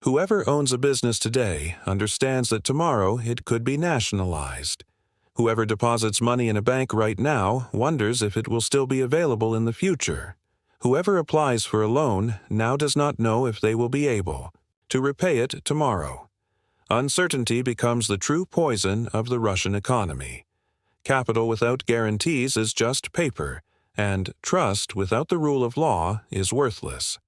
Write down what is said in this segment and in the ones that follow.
Whoever owns a business today understands that tomorrow it could be nationalized. Whoever deposits money in a bank right now wonders if it will still be available in the future. Whoever applies for a loan now does not know if they will be able to repay it tomorrow. Uncertainty becomes the true poison of the Russian economy. Capital without guarantees is just paper, and trust without the rule of law is worthless.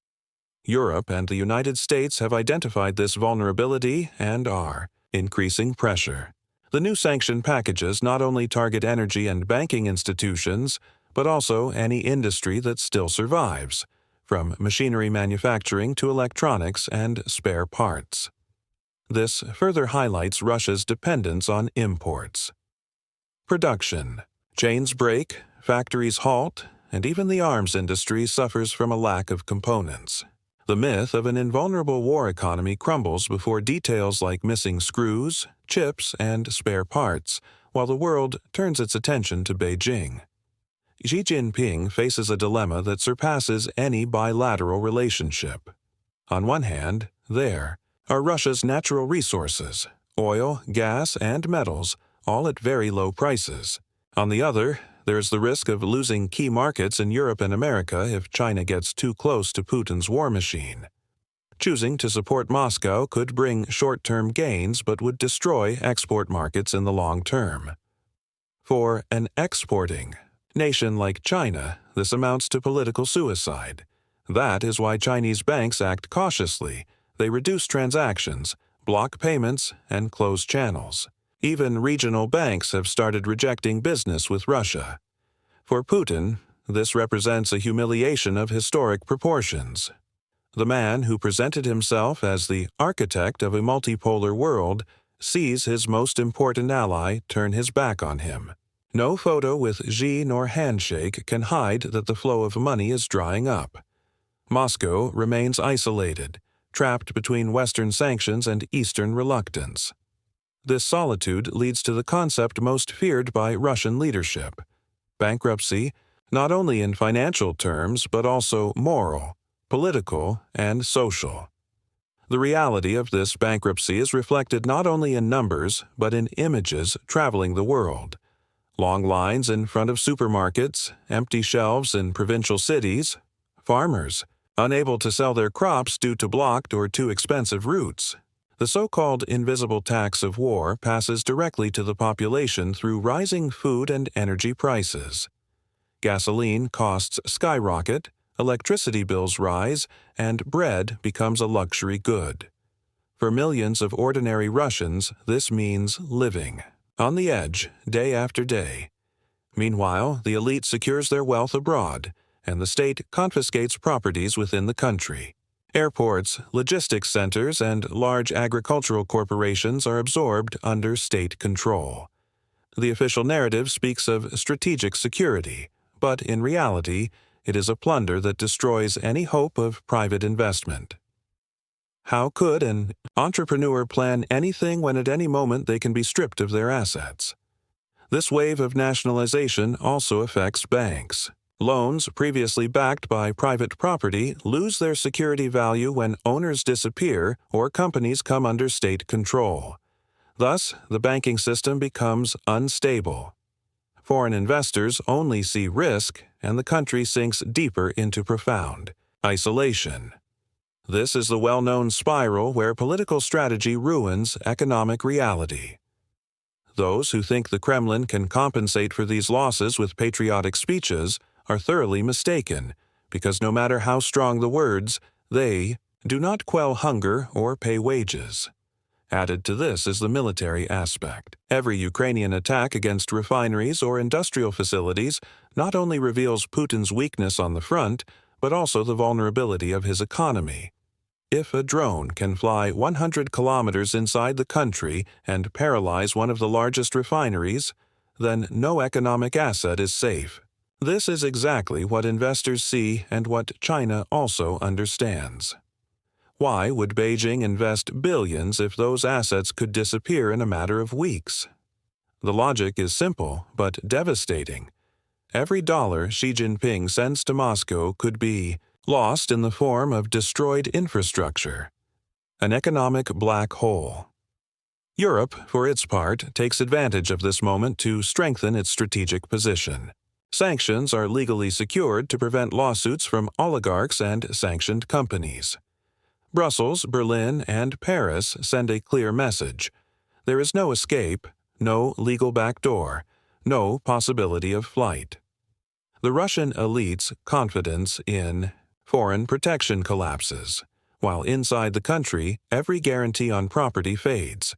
Europe and the United States have identified this vulnerability and are increasing pressure. The new sanction packages not only target energy and banking institutions, but also any industry that still survives, from machinery manufacturing to electronics and spare parts. This further highlights Russia's dependence on imports. Production. Chains break, factories halt, and even the arms industry suffers from a lack of components. The myth of an invulnerable war economy crumbles before details like missing screws, chips, and spare parts, while the world turns its attention to Beijing. Xi Jinping faces a dilemma that surpasses any bilateral relationship. On one hand, there are Russia's natural resources, oil, gas, and metals, all at very low prices. On the other, there is the risk of losing key markets in Europe and America if China gets too close to Putin's war machine. Choosing to support Moscow could bring short-term gains but would destroy export markets in the long term. For an exporting nation like China, this amounts to political suicide. That is why Chinese banks act cautiously. They reduce transactions, block payments, and close channels. Even regional banks have started rejecting business with Russia. For Putin, this represents a humiliation of historic proportions. The man who presented himself as the architect of a multipolar world sees his most important ally turn his back on him. No photo with Xi nor handshake can hide that the flow of money is drying up. Moscow remains isolated, trapped between Western sanctions and Eastern reluctance. This solitude leads to the concept most feared by Russian leadership: bankruptcy, not only in financial terms but also moral, political, and social. The reality of this bankruptcy is reflected not only in numbers but in images traveling the world. Long lines in front of supermarkets, empty shelves in provincial cities, farmers unable to sell their crops due to blocked or too expensive routes. The so-called invisible tax of war passes directly to the population through rising food and energy prices. Gasoline costs skyrocket, electricity bills rise, and bread becomes a luxury good. For millions of ordinary Russians, this means living on the edge day after day. Meanwhile, the elite secures their wealth abroad, and the state confiscates properties within the country. Airports, logistics centers, and large agricultural corporations are absorbed under state control. The official narrative speaks of strategic security, but in reality, it is a plunder that destroys any hope of private investment. How could an entrepreneur plan anything when at any moment they can be stripped of their assets? This wave of nationalization also affects banks. Loans previously backed by private property lose their security value when owners disappear or companies come under state control. Thus, the banking system becomes unstable. Foreign investors only see risk, and the country sinks deeper into profound isolation. This is the well-known spiral where political strategy ruins economic reality. Those who think the Kremlin can compensate for these losses with patriotic speeches are thoroughly mistaken, because no matter how strong the words, they do not quell hunger or pay wages. Added to this is the military aspect. Every Ukrainian attack against refineries or industrial facilities not only reveals Putin's weakness on the front, but also the vulnerability of his economy. If a drone can fly 100 kilometers inside the country and paralyze one of the largest refineries, then no economic asset is safe. This is exactly what investors see and what China also understands. Why would Beijing invest billions if those assets could disappear in a matter of weeks? The logic is simple but devastating. Every dollar Xi Jinping sends to Moscow could be lost in the form of destroyed infrastructure. An economic black hole. Europe, for its part, takes advantage of this moment to strengthen its strategic position. Sanctions are legally secured to prevent lawsuits from oligarchs and sanctioned companies. Brussels, Berlin, and Paris send a clear message. There is no escape, no legal backdoor, no possibility of flight. The Russian elite's confidence in foreign protection collapses, while inside the country, every guarantee on property fades.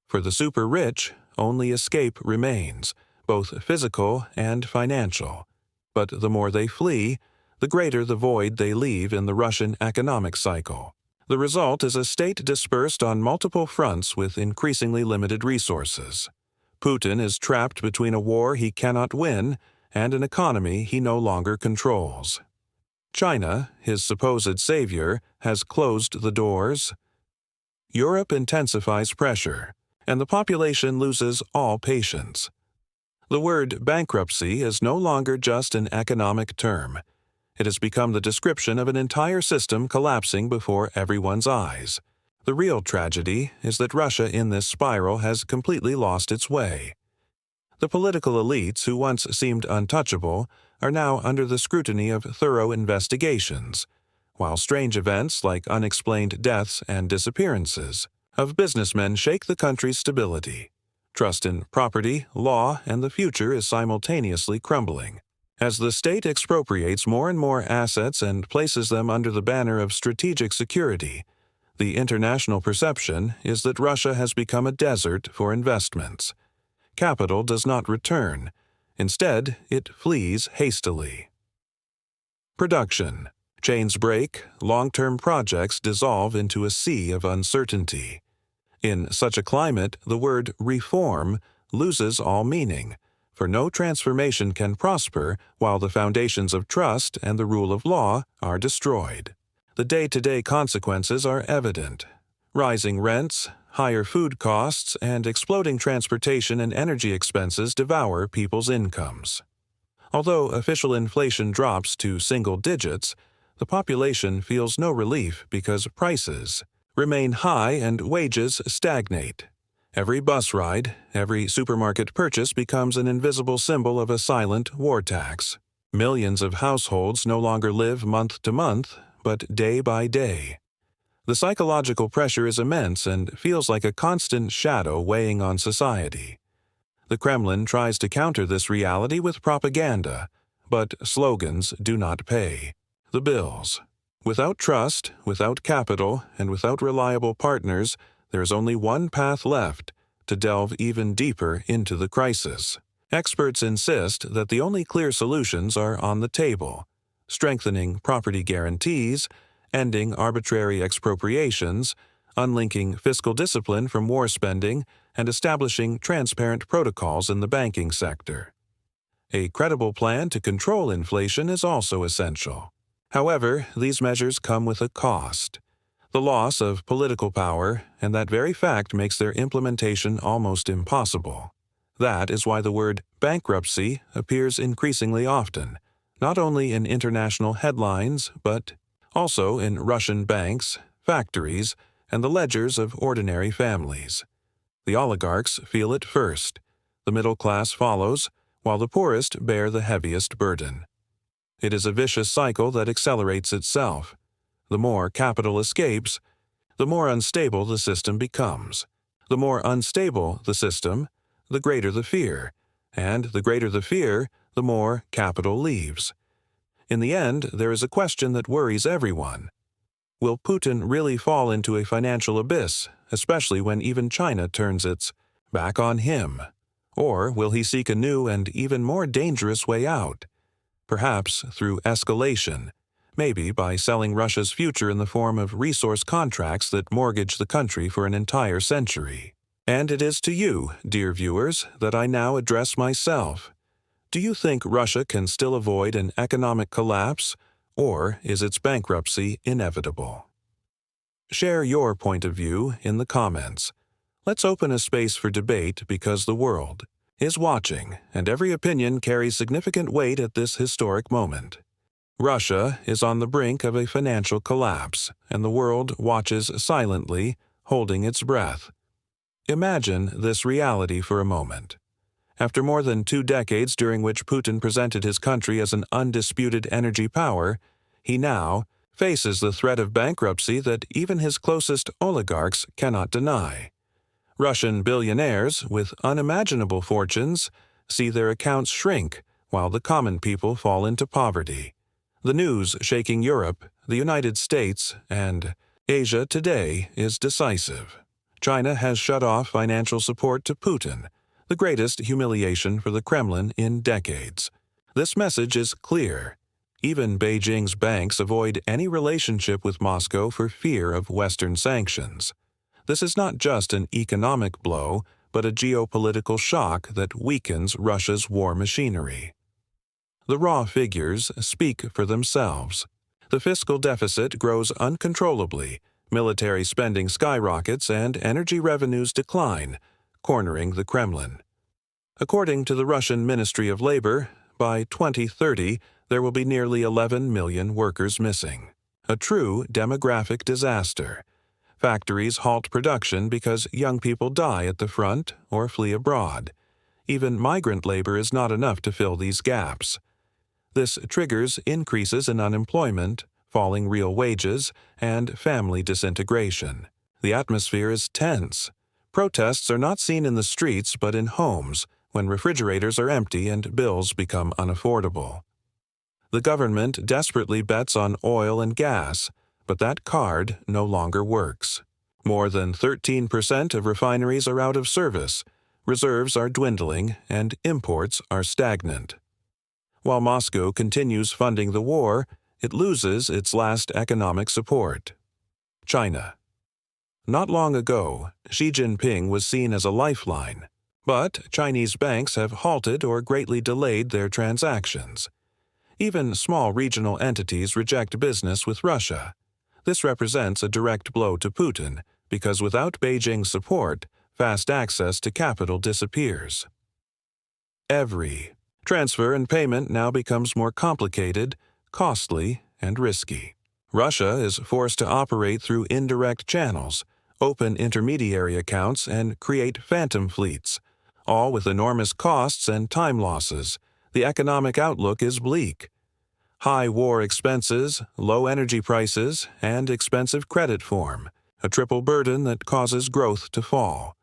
For the super-rich, only escape remains, both physical and financial. But the more they flee, the greater the void they leave in the Russian economic cycle. The result is a state dispersed on multiple fronts with increasingly limited resources. Putin is trapped between a war he cannot win and an economy he no longer controls. China, his supposed savior, has closed the doors. Europe intensifies pressure, and the population loses all patience. The word bankruptcy is no longer just an economic term. It has become the description of an entire system collapsing before everyone's eyes. The real tragedy is that Russia in this spiral has completely lost its way. The political elites who once seemed untouchable are now under the scrutiny of thorough investigations, while strange events like unexplained deaths and disappearances of businessmen shake the country's stability. Trust in property, law, and the future is simultaneously crumbling. As the state expropriates more and more assets and places them under the banner of strategic security, the international perception is that Russia has become a desert for investments. Capital does not return. Instead, it flees hastily. Production. Chains break, long-term projects dissolve into a sea of uncertainty. In such a climate, the word reform loses all meaning, for no transformation can prosper while the foundations of trust and the rule of law are destroyed. The day-to-day consequences are evident. Rising rents, higher food costs, and exploding transportation and energy expenses devour people's incomes. Although official inflation drops to single digits, the population feels no relief because prices remain high and wages stagnate. Every bus ride, every supermarket purchase becomes an invisible symbol of a silent war tax. Millions of households no longer live month to month, but day by day. The psychological pressure is immense and feels like a constant shadow weighing on society. The Kremlin tries to counter this reality with propaganda, but slogans do not pay. The bills. Without trust, without capital, and without reliable partners, there is only one path left: to delve even deeper into the crisis. Experts insist that the only clear solutions are on the table: strengthening property guarantees, ending arbitrary expropriations, unlinking fiscal discipline from war spending, and establishing transparent protocols in the banking sector. A credible plan to control inflation is also essential. However, these measures come with a cost: the loss of political power, and that very fact makes their implementation almost impossible. That is why the word bankruptcy appears increasingly often, not only in international headlines, but also in Russian banks, factories, and the ledgers of ordinary families. The oligarchs feel it first. The middle class follows, while the poorest bear the heaviest burden. It is a vicious cycle that accelerates itself. The more capital escapes, the more unstable the system becomes. The more unstable the system, the greater the fear, and the greater the fear, the more capital leaves. In the end, there is a question that worries everyone. Will Putin really fall into a financial abyss, especially when even China turns its back on him? Or will he seek a new and even more dangerous way out? Perhaps through escalation, maybe by selling Russia's future in the form of resource contracts that mortgage the country for an entire century. And it is to you, dear viewers, that I now address myself. Do you think Russia can still avoid an economic collapse, or is its bankruptcy inevitable? Share your point of view in the comments. Let's open a space for debate because the world is watching, and every opinion carries significant weight at this historic moment. Russia is on the brink of a financial collapse, and the world watches silently, holding its breath. Imagine this reality for a moment. After more than 2 decades during which Putin presented his country as an undisputed energy power, he now faces the threat of bankruptcy that even his closest oligarchs cannot deny. Russian billionaires with unimaginable fortunes see their accounts shrink while the common people fall into poverty. The news shaking Europe, the United States, and Asia today is decisive. China has shut off financial support to Putin, the greatest humiliation for the Kremlin in decades. This message is clear. Even Beijing's banks avoid any relationship with Moscow for fear of Western sanctions. This is not just an economic blow, but a geopolitical shock that weakens Russia's war machinery. The raw figures speak for themselves. The fiscal deficit grows uncontrollably, military spending skyrockets, and energy revenues decline, cornering the Kremlin. According to the Russian Ministry of Labor, by 2030, there will be nearly 11 million workers missing. A true demographic disaster. Factories halt production because young people die at the front or flee abroad. Even migrant labor is not enough to fill these gaps. This triggers increases in unemployment, falling real wages, and family disintegration. The atmosphere is tense. Protests are not seen in the streets but in homes, when refrigerators are empty and bills become unaffordable. The government desperately bets on oil and gas, but that card no longer works. More than 13% of refineries are out of service, reserves are dwindling, and imports are stagnant. While Moscow continues funding the war, it loses its last economic support. China. Not long ago, Xi Jinping was seen as a lifeline, but Chinese banks have halted or greatly delayed their transactions. Even small regional entities reject business with Russia. This represents a direct blow to Putin, because without Beijing's support, fast access to capital disappears. Every transfer and payment now becomes more complicated, costly, and risky. Russia is forced to operate through indirect channels, open intermediary accounts, and create phantom fleets, all with enormous costs and time losses. The economic outlook is bleak. High war expenses, low energy prices, and expensive credit form, a triple burden that causes growth to fall.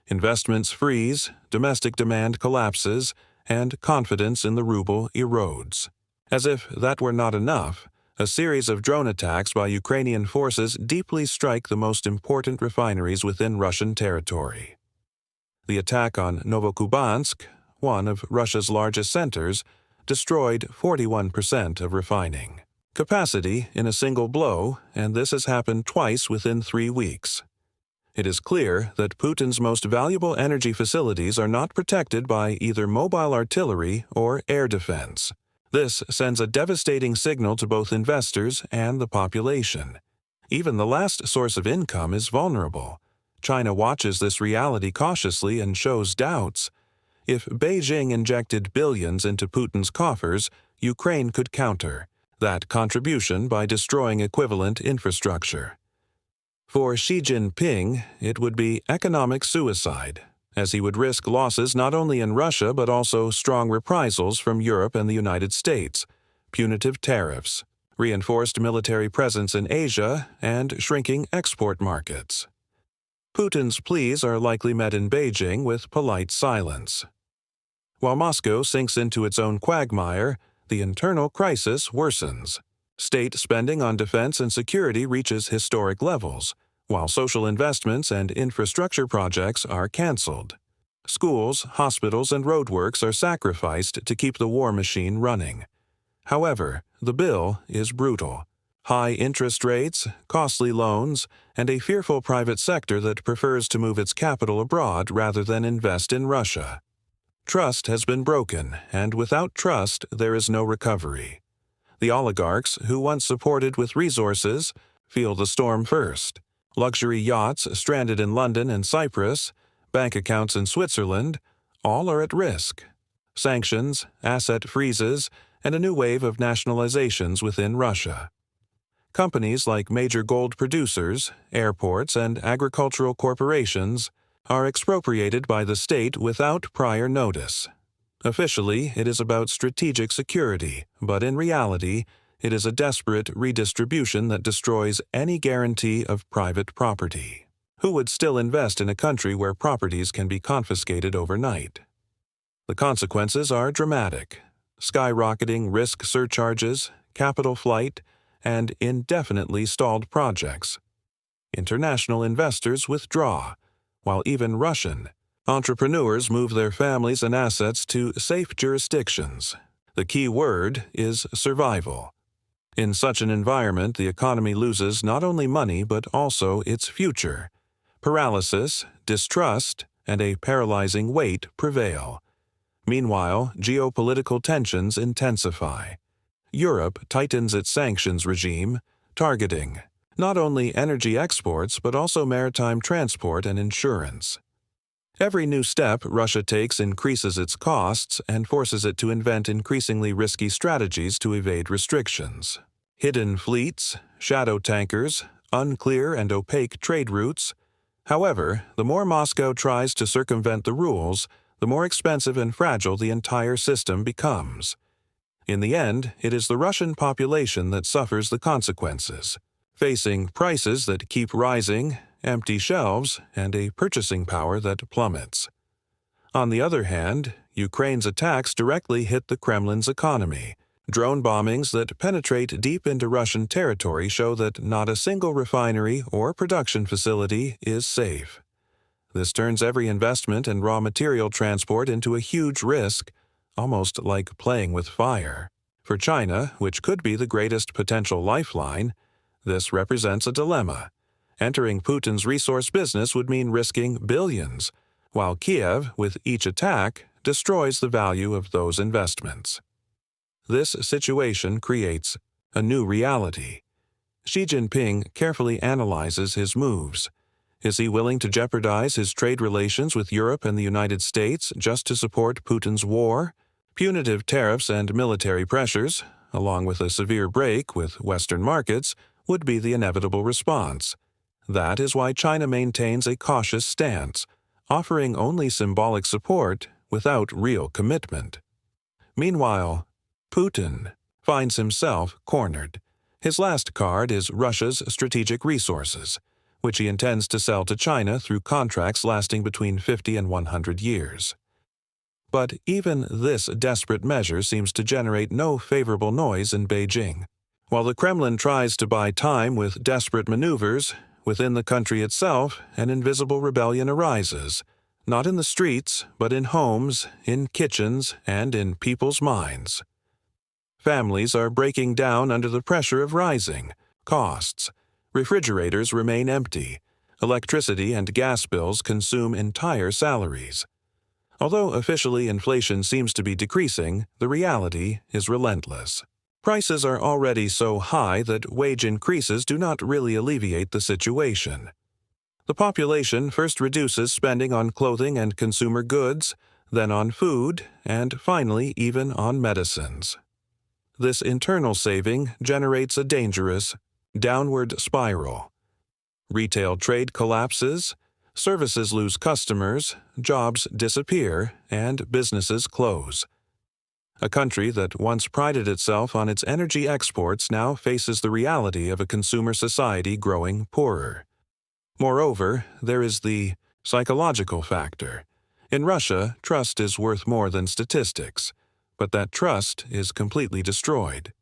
Investments freeze, domestic demand collapses, and confidence in the ruble erodes. As if that were not enough, a series of drone attacks by Ukrainian forces deeply strike the most important refineries within Russian territory. The attack on Novokubansk, one of Russia's largest centers, destroyed 41% of refining capacity in a single blow, and this has happened twice within 3 weeks. It is clear that Putin's most valuable energy facilities are not protected by either mobile artillery or air defense. This sends a devastating signal to both investors and the population. Even the last source of income is vulnerable. China watches this reality cautiously and shows doubts. If Beijing injected billions into Putin's coffers, Ukraine could counter that contribution by destroying equivalent infrastructure. For Xi Jinping, it would be economic suicide, as he would risk losses not only in Russia but also strong reprisals from Europe and the United States, punitive tariffs, reinforced military presence in Asia, and shrinking export markets. Putin's pleas are likely met in Beijing with polite silence. While Moscow sinks into its own quagmire, the internal crisis worsens. State spending on defense and security reaches historic levels, while social investments and infrastructure projects are canceled. Schools, hospitals, and roadworks are sacrificed to keep the war machine running. However, the bill is brutal. High interest rates, costly loans, and a fearful private sector that prefers to move its capital abroad rather than invest in Russia. Trust has been broken, and without trust there is no recovery. The oligarchs, who once supported with resources, feel the storm first. Luxury yachts stranded in London and Cyprus, bank accounts in Switzerland, all are at risk. Sanctions, asset freezes, and a new wave of nationalizations within Russia. Companies like major gold producers, airports, and agricultural corporations are expropriated by the state without prior notice. Officially, it is about strategic security, but in reality, it is a desperate redistribution that destroys any guarantee of private property. Who would still invest in a country where properties can be confiscated overnight? The consequences are dramatic: skyrocketing risk surcharges, capital flight, and indefinitely stalled projects. International investors withdraw, while even Russian entrepreneurs move their families and assets to safe jurisdictions. The key word is survival. In such an environment, the economy loses not only money but also its future. Paralysis, distrust, and a paralyzing weight prevail. Meanwhile, geopolitical tensions intensify. Europe tightens its sanctions regime, targeting not only energy exports but also maritime transport and insurance. Every new step Russia takes increases its costs and forces it to invent increasingly risky strategies to evade restrictions. Hidden fleets, shadow tankers, unclear and opaque trade routes. However, the more Moscow tries to circumvent the rules, the more expensive and fragile the entire system becomes. In the end, it is the Russian population that suffers the consequences, facing prices that keep rising, empty shelves, and a purchasing power that plummets. On the other hand, Ukraine's attacks directly hit the Kremlin's economy. Drone bombings that penetrate deep into Russian territory show that not a single refinery or production facility is safe. This turns every investment and raw material transport into a huge risk, almost like playing with fire. For China, which could be the greatest potential lifeline, this represents a dilemma. Entering Putin's resource business would mean risking billions, while Kiev, with each attack, destroys the value of those investments. This situation creates a new reality. Xi Jinping carefully analyzes his moves. Is he willing to jeopardize his trade relations with Europe and the United States just to support Putin's war? Punitive tariffs and military pressures, along with a severe break with Western markets, would be the inevitable response. That is why China maintains a cautious stance, offering only symbolic support without real commitment. Meanwhile, Putin finds himself cornered. His last card is Russia's strategic resources, which he intends to sell to China through contracts lasting between 50 and 100 years. But even this desperate measure seems to generate no favorable noise in Beijing. While the Kremlin tries to buy time with desperate maneuvers, within the country itself, an invisible rebellion arises, not in the streets, but in homes, in kitchens, and in people's minds. Families are breaking down under the pressure of rising costs. Refrigerators remain empty. Electricity and gas bills consume entire salaries. Although officially inflation seems to be decreasing, the reality is relentless. Prices are already so high that wage increases do not really alleviate the situation. The population first reduces spending on clothing and consumer goods, then on food, and finally even on medicines. This internal saving generates a dangerous downward spiral. Retail trade collapses, services lose customers, jobs disappear, and businesses close. A country that once prided itself on its energy exports now faces the reality of a consumer society growing poorer. Moreover, there is the psychological factor. In Russia, trust is worth more than statistics, but that trust is completely destroyed.